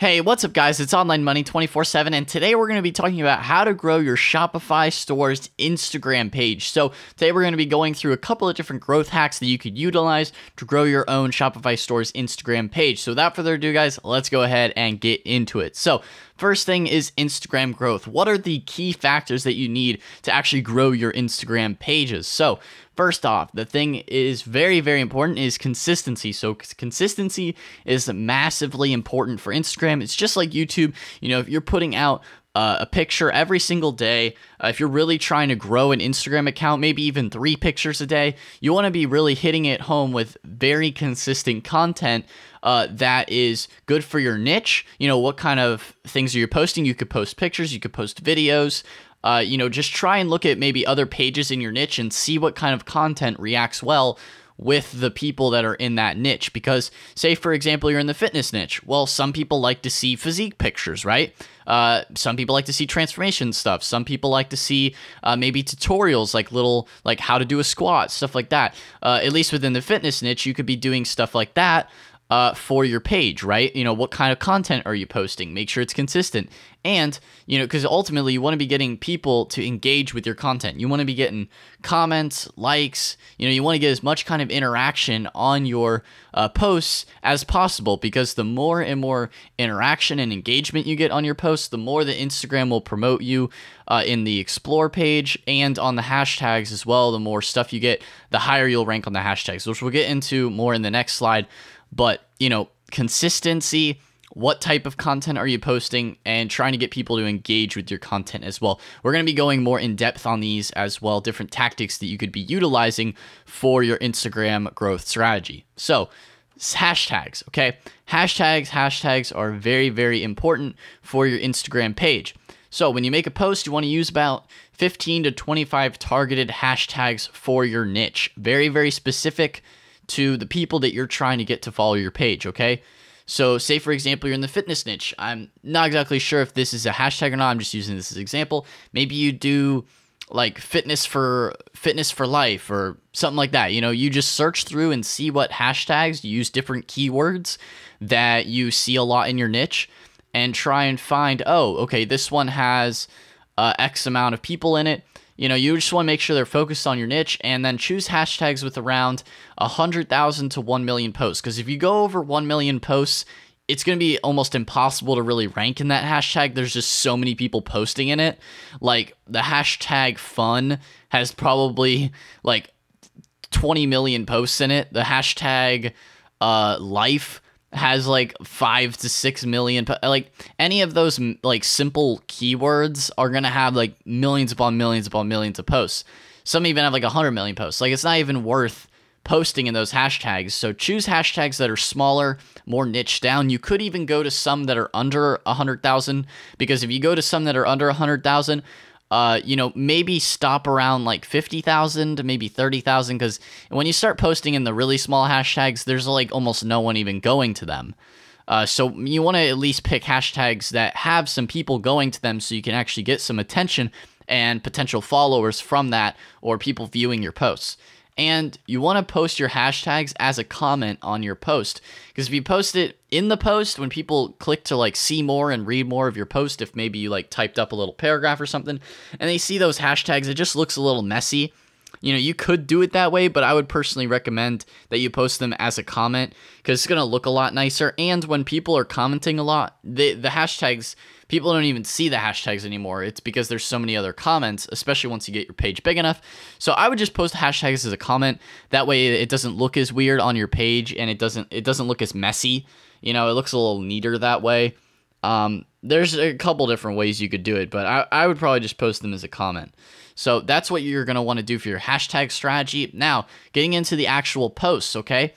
Hey, what's up guys? It's Online Money 24/7 and today we're going to be talking about how to grow your Shopify store's Instagram page. So today we're going to be going through a couple of different growth hacks that you could utilize to grow your own Shopify store's Instagram page. So without further ado guys, let's go ahead and get into it. So first thing is Instagram growth. What are the key factors that you need to actually grow your Instagram pages? So first off, the thing is very, very important is consistency. So consistency is massively important for Instagram. It's just like YouTube. You know, if you're putting out a picture every single day, if you're really trying to grow an Instagram account, maybe even 3 pictures a day, you want to be really hitting it home with very consistent content that is good for your niche. You know, what kind of things are you posting? You could post pictures, you could post videos. You know, just try and look at maybe other pages in your niche and see what kind of content reacts well with the people that are in that niche. Because say, for example, you're in the fitness niche. Well, some people like to see physique pictures, right? Some people like to see transformation stuff. Some people like to see maybe tutorials, like how to do a squat, stuff like that. At least within the fitness niche, you could be doing stuff like that for your page, right? You know, what kind of content are you posting? Make sure it's consistent. And, you know, because ultimately you want to be getting people to engage with your content. You want to be getting comments, likes, you know, you want to get as much kind of interaction on your posts as possible, because the more and more interaction and engagement you get on your posts, the more that Instagram will promote you in the explore page and on the hashtags as well. The more stuff you get, the higher you'll rank on the hashtags, which we'll get into more in the next slide. But, you know, consistency, what type of content are you posting, and trying to get people to engage with your content as well. We're going to be going more in depth on these as well, different tactics that you could be utilizing for your Instagram growth strategy. So hashtags, okay? Hashtags are very, very important for your Instagram page. So when you make a post, you want to use about 15 to 25 targeted hashtags for your niche. Very, very specific to the people that you're trying to get to follow your page, okay? So say, for example, you're in the fitness niche. I'm not exactly sure if this is a hashtag or not. I'm just using this as an example. Maybe you do like fitness for life or something like that. You know, you just search through and see what hashtags, you use different keywords that you see a lot in your niche and try and find, oh, okay, this one has X amount of people in it. You know, you just want to make sure they're focused on your niche, and then choose hashtags with around 100,000 to 1 million posts. Because if you go over 1 million posts, it's going to be almost impossible to really rank in that hashtag. There's just so many people posting in it. Like the hashtag fun has probably like 20 million posts in it. The hashtag life has like 5 to 6 million, like any of those like simple keywords are gonna have like millions upon millions upon millions of posts. Some even have like 100 million posts. Like it's not even worth posting in those hashtags. So choose hashtags that are smaller, more niche down. You could even go to some that are under 100,000, because if you go to some that are under 100,000, you know, maybe stop around like 50,000 to maybe 30,000, because when you start posting in the really small hashtags, there's like almost no one even going to them. So you want to at least pick hashtags that have some people going to them, so you can actually get some attention and potential followers from that, or people viewing your posts. And you want to post your hashtags as a comment on your post, because if you post it in the post, when people click to like see more and read more of your post, if maybe you like typed up a little paragraph or something and they see those hashtags, it just looks a little messy. You know, you could do it that way, but I would personally recommend that you post them as a comment, because it's going to look a lot nicer. And when people are commenting a lot, the hashtags, people don't even see the hashtags anymore. It's because there's so many other comments, especially once you get your page big enough. So I would just post hashtags as a comment. That way it doesn't look as weird on your page, and it doesn't look as messy. You know, it looks a little neater that way. There's a couple different ways you could do it, but I would probably just post them as a comment. So that's what you're going to want to do for your hashtag strategy. Now, getting into the actual posts, okay?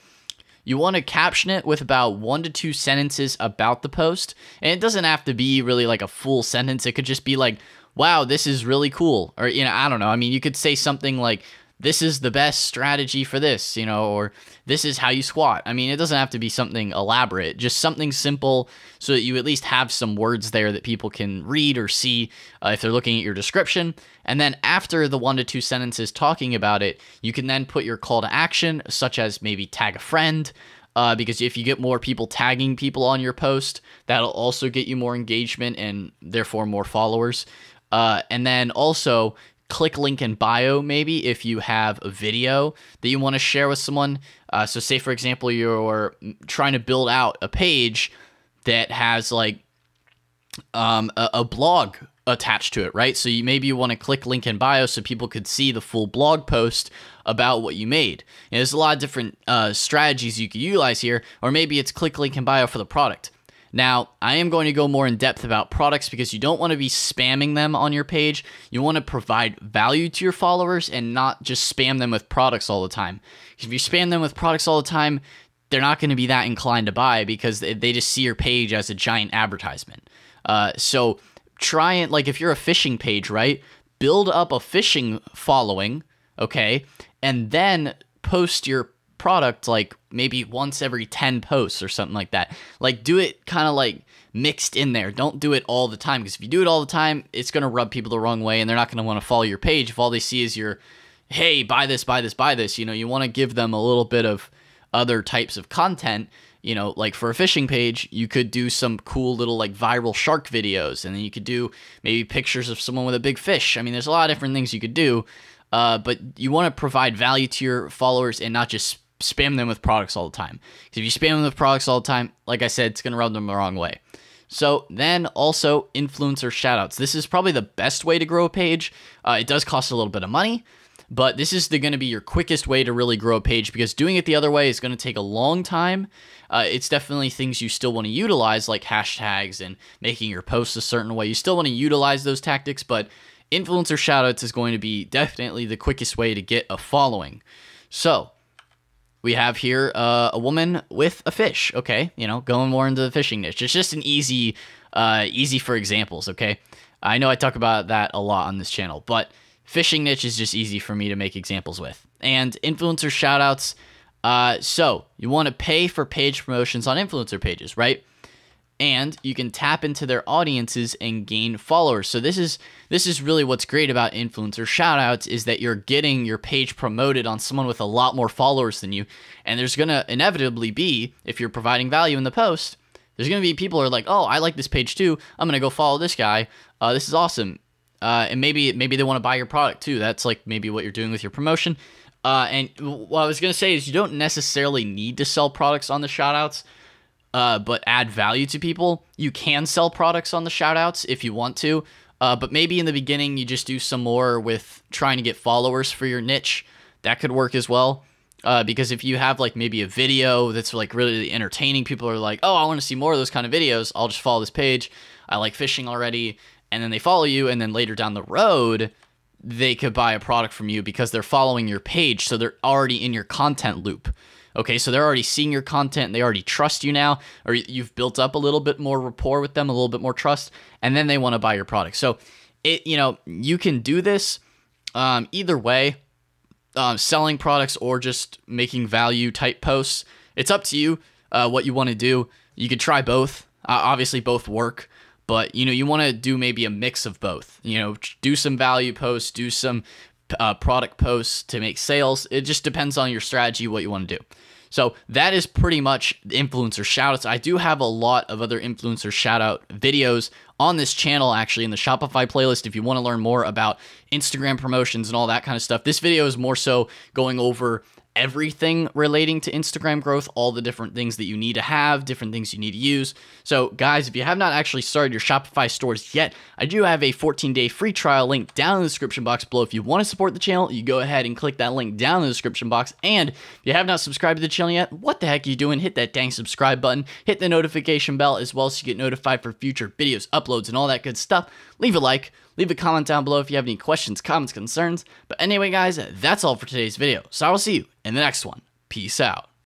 You want to caption it with about 1 to 2 sentences about the post. And it doesn't have to be really like a full sentence. It could just be like, wow, this is really cool. Or, you know, I don't know. I mean, you could say something like, this is the best strategy for this, you know, or this is how you squat. I mean, it doesn't have to be something elaborate, just something simple so that you at least have some words there that people can read or see if they're looking at your description. And then after the 1 to 2 sentences talking about it, you can then put your call to action, such as maybe tag a friend, because if you get more people tagging people on your post, that'll also get you more engagement and therefore more followers. And then also click link in bio, maybe if you have a video that you want to share with someone. So say, for example, you're trying to build out a page that has like a blog attached to it, right? So maybe you want to click link in bio so people could see the full blog post about what you made. And there's a lot of different strategies you could utilize here, or maybe it's click link in bio for the product. Now, I am going to go more in depth about products because you don't want to be spamming them on your page. You want to provide value to your followers and not just spam them with products all the time. If you spam them with products all the time, they're not going to be that inclined to buy because they just see your page as a giant advertisement. So try and, like, if you're a fishing page, right, build up a fishing following, okay, and then post your product like maybe once every 10 posts or something like that. Like, do it kind of like mixed in there. Don't do it all the time, because if you do it all the time, it's going to rub people the wrong way and they're not going to want to follow your page if all they see is your, hey, buy this, buy this, buy this. You know, you want to give them a little bit of other types of content. You know, like for a fishing page, you could do some cool little like viral shark videos, and then you could do maybe pictures of someone with a big fish. I mean, there's a lot of different things you could do, but you want to provide value to your followers and not just spam them with products all the time. Because if you spam them with products all the time, like I said, it's going to rub them the wrong way. So then also influencer shoutouts. This is probably the best way to grow a page. It does cost a little bit of money, but this is going to be your quickest way to really grow a page, because doing it the other way is going to take a long time. It's definitely things you still want to utilize, like hashtags and making your posts a certain way. You still want to utilize those tactics, but influencer shoutouts is going to be definitely the quickest way to get a following. So we have here a woman with a fish, okay? You know, going more into the fishing niche. It's just an easy for examples, okay? I know I talk about that a lot on this channel, but fishing niche is just easy for me to make examples with. And influencer shoutouts, so you want to pay for page promotions on influencer pages, right? And you can tap into their audiences and gain followers. So this is really what's great about influencer shoutouts, is that you're getting your page promoted on someone with a lot more followers than you. And there's going to inevitably be, if you're providing value in the post, there's going to be people who are like, oh, I like this page too. I'm going to go follow this guy. This is awesome. And maybe they want to buy your product too. That's like maybe what you're doing with your promotion. And what I was going to say is you don't necessarily need to sell products on the shoutouts, but add value to people. You can sell products on the shoutouts if you want to, but maybe in the beginning you just do some more with trying to get followers for your niche. That could work as well, because if you have like maybe a video that's like really entertaining, people are like, oh, I want to see more of those kind of videos. I'll just follow this page. I like fishing already. And then they follow you, and then later down the road, they could buy a product from you because they're following your page, so they're already in your content loop. Okay, so they're already seeing your content, and they already trust you now, or you've built up a little bit more rapport with them, a little bit more trust, and then they want to buy your product. So you can do this either way, selling products or just making value type posts. It's up to you what you want to do. You could try both. Obviously, both work. But, you want to do maybe a mix of both. Do some value posts, do some product posts to make sales. It just depends on your strategy, what you want to do. So that is pretty much the influencer shoutouts. I do have a lot of other influencer shoutout videos on this channel, actually, in the Shopify playlist, if you want to learn more about Instagram promotions and all that kind of stuff. This video is more so going over everything relating to Instagram growth, all the different things that you need to have, different things you need to use. So guys, if you have not actually started your Shopify stores yet, I do have a 14-day free trial link down in the description box below. If you want to support the channel, you go ahead and click that link down in the description box. And if you have not subscribed to the channel yet, what the heck are you doing? Hit that dang subscribe button, hit the notification bell as well so you get notified for future videos, uploads, and all that good stuff. Leave a like. Leave a comment down below if you have any questions, comments, concerns. But anyway, guys, that's all for today's video. So I will see you in the next one. Peace out.